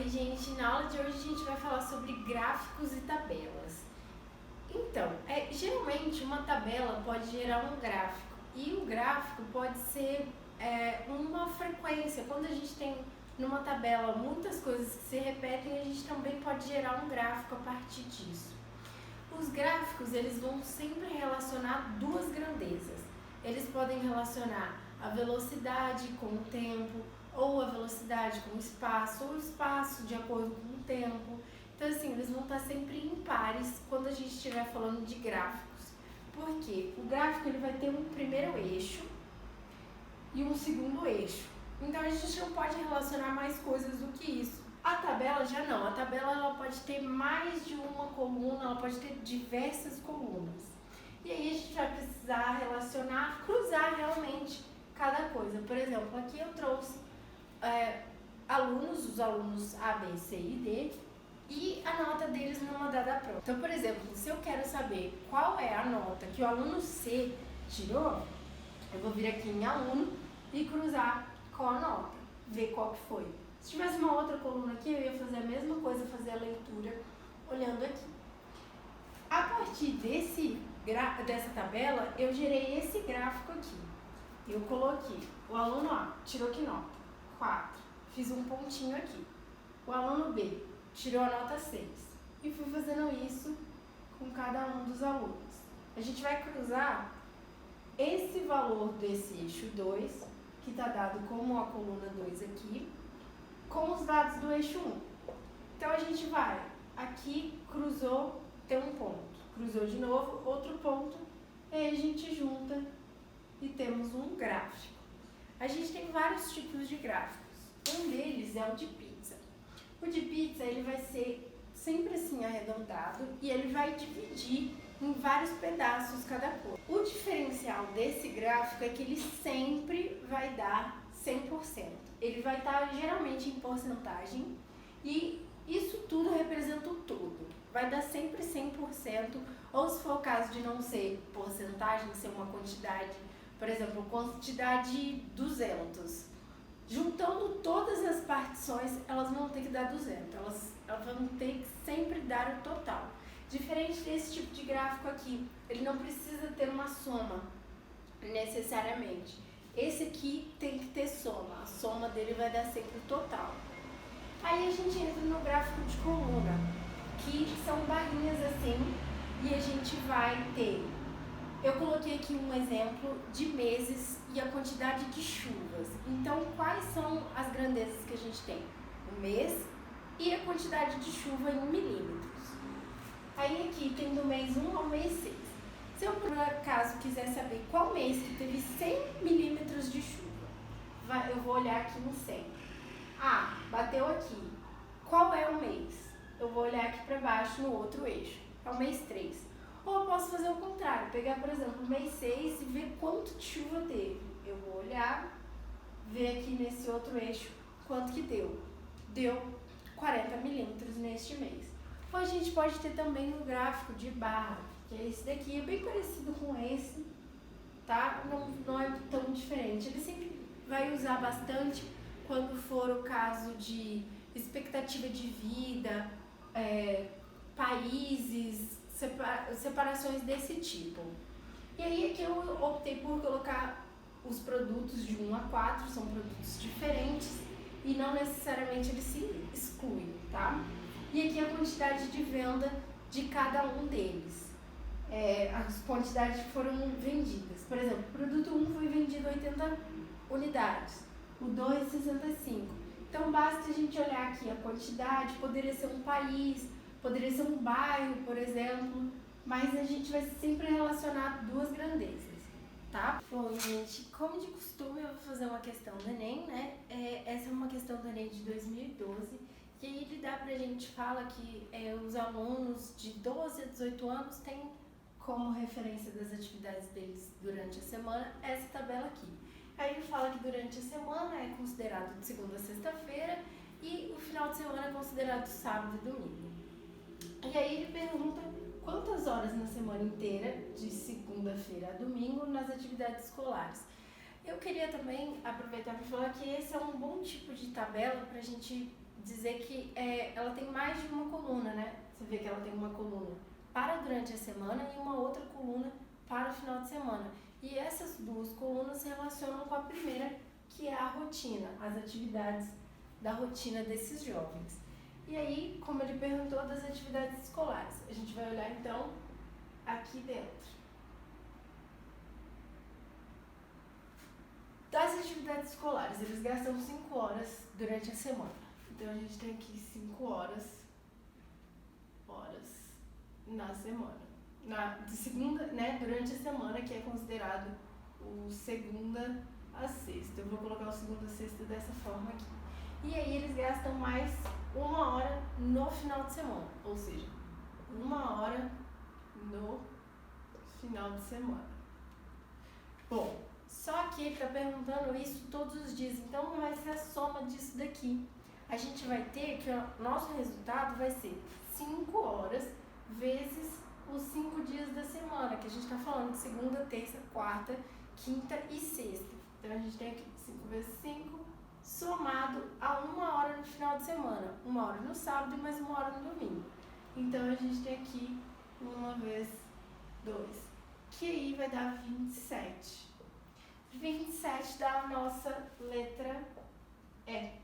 Oi gente, na aula de hoje a gente vai falar sobre gráficos e tabelas. Então, geralmente uma tabela pode gerar um gráfico e o gráfico pode ser uma frequência. Quando a gente tem numa tabela muitas coisas que se repetem, a gente também pode gerar um gráfico a partir disso. Os gráficos, eles vão sempre relacionar duas grandezas. Eles podem relacionar a velocidade com o tempo, ou a velocidade com o espaço, ou o espaço de acordo com o tempo. Então, assim, eles vão estar sempre impares quando a gente estiver falando de gráficos. Por quê? O gráfico ele vai ter um primeiro eixo e um segundo eixo. Então, a gente não pode relacionar mais coisas do que isso. A tabela já não. A tabela ela pode ter mais de uma coluna, ela pode ter diversas colunas. E aí a gente vai precisar relacionar, cruzar realmente cada coisa. Por exemplo, aqui eu trouxe os alunos A, B, C e D e a nota deles numa dada prova. Então, por exemplo, se eu quero saber qual é a nota que o aluno C tirou, eu vou vir aqui em aluno e cruzar com a nota, ver qual que foi. Se tivesse uma outra coluna aqui, eu ia fazer a mesma coisa, fazer a leitura olhando aqui. A partir dessa tabela, eu gerei esse gráfico aqui. Eu coloquei, o aluno A tirou que nota? 4. Fiz um pontinho aqui. O aluno B tirou a nota 6. E fui fazendo isso com cada um dos alunos. A gente vai cruzar esse valor desse eixo 2, que está dado como a coluna 2 aqui, com os dados do eixo 1. Então, a gente vai, aqui cruzou, tem um ponto. Cruzou de novo, outro ponto, e aí a gente junta e temos um gráfico. A gente tem vários tipos de gráficos. Um deles é o de pizza. O de pizza ele vai ser sempre assim arredondado e ele vai dividir em vários pedaços cada cor. O diferencial desse gráfico é que ele sempre vai dar 100%. Ele vai estar geralmente em porcentagem e isso tudo representa o todo. Vai dar sempre 100%, ou se for o caso de não ser porcentagem, ser uma quantidade, por exemplo, quantidade 200. Juntando todas as partições, elas vão ter que dar 200. Elas vão ter que sempre dar o total. Diferente desse tipo de gráfico aqui, ele não precisa ter uma soma, necessariamente. Esse aqui tem que ter soma. A soma dele vai dar sempre o total. Aí a gente entra no gráfico de coluna, que são barrinhas assim, e a gente vai ter... Eu coloquei aqui um exemplo de meses e a quantidade de chuvas. Então, quais são as grandezas que a gente tem? O mês e a quantidade de chuva em milímetros. Aí aqui tem do mês 1 ao mês 6. Se eu, por acaso, quiser saber qual mês que teve 100 milímetros de chuva, eu vou olhar aqui no 100. Ah, bateu aqui. Qual é o mês? Eu vou olhar aqui para baixo no outro eixo. É o mês 3. Ou eu posso fazer o contrário, pegar, por exemplo, o mês 6 e ver quanto de chuva teve. Eu vou olhar, ver aqui nesse outro eixo quanto que deu. Deu 40 milímetros neste mês. Ou a gente pode ter também um gráfico de barra, que é esse daqui, é bem parecido com esse, tá? Não é tão diferente. Ele sempre vai usar bastante quando for o caso de expectativa de vida, países, separações desse tipo. E aí aqui eu optei por colocar os produtos de 1 a 4, são produtos diferentes e não necessariamente eles se excluem, tá? E aqui a quantidade de venda de cada um deles, as quantidades que foram vendidas. Por exemplo, o produto 1 foi vendido 80 unidades, o 2 65. Então basta a gente olhar aqui a quantidade, poderia ser um país, poderia ser um bairro, por exemplo, mas a gente vai sempre relacionar duas grandezas, tá? Bom, gente, como de costume eu vou fazer uma questão do Enem, né? Essa é uma questão do Enem de 2012, que aí ele dá pra gente fala que os alunos de 12 a 18 anos têm como referência das atividades deles durante a semana essa tabela aqui. Aí ele fala que durante a semana é considerado de segunda a sexta-feira e o final de semana é considerado sábado e domingo. E aí ele pergunta quantas horas na semana inteira, de segunda-feira a domingo, nas atividades escolares. Eu queria também aproveitar para falar que esse é um bom tipo de tabela para a gente dizer que ela tem mais de uma coluna, né? Você vê que ela tem uma coluna para durante a semana e uma outra coluna para o final de semana. E essas duas colunas se relacionam com a primeira, que é a rotina, as atividades da rotina desses jovens. E aí, como ele perguntou das atividades escolares, a gente vai olhar então aqui dentro. Das atividades escolares, eles gastam 5 horas durante a semana. Então a gente tem aqui 5 horas na semana. De segunda, né, durante a semana, que é considerado o segunda a sexta. Eu vou colocar o segunda a sexta dessa forma aqui. E aí eles gastam mais 1 hora no final de semana, ou seja, 1 hora no final de semana. Bom, só que ele está perguntando isso todos os dias, então não vai ser a soma disso daqui. A gente vai ter que o nosso resultado vai ser 5 horas vezes os 5 dias da semana, que a gente está falando de segunda, terça, quarta, quinta e sexta. Então a gente tem aqui 5 vezes 5, somado a 1 hora no final de semana, 1 hora no sábado e mais 1 hora no domingo. Então a gente tem aqui 1 vezes 2, que aí vai dar 27. 27 dá a nossa letra E.